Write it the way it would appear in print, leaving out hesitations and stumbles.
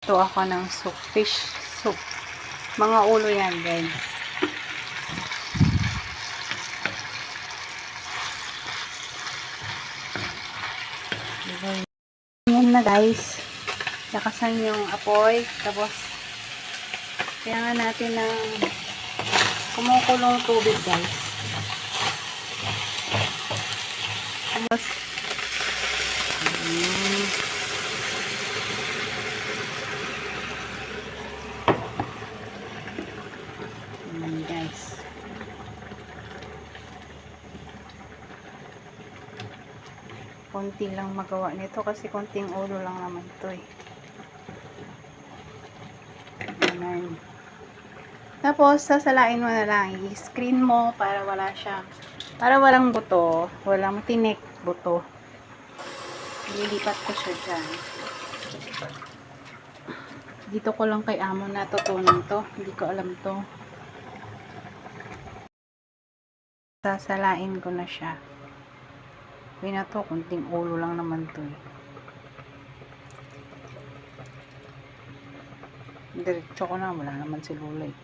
Ito ako ng soup, fish soup. Mga ulo yan, guys. Yan na, guys. Lakasan yung apoy. Tapos, kailangan natin ng kumukulong tubig, guys. Tapos, guys. Konti lang magawa nito kasi konting ulo lang naman ito eh. Ayan. Tapos, sasalain mo na lang. I-screen mo para wala siya. Para walang buto. Walang tinik buto. Lilipat ko siya dyan. Dito ko lang kay amo natutunan to. Hindi ko alam to. Sasalain ko na siya. Okay na to. Kunting ulo lang naman to eh. Diretso ko na. Wala naman si Lula eh.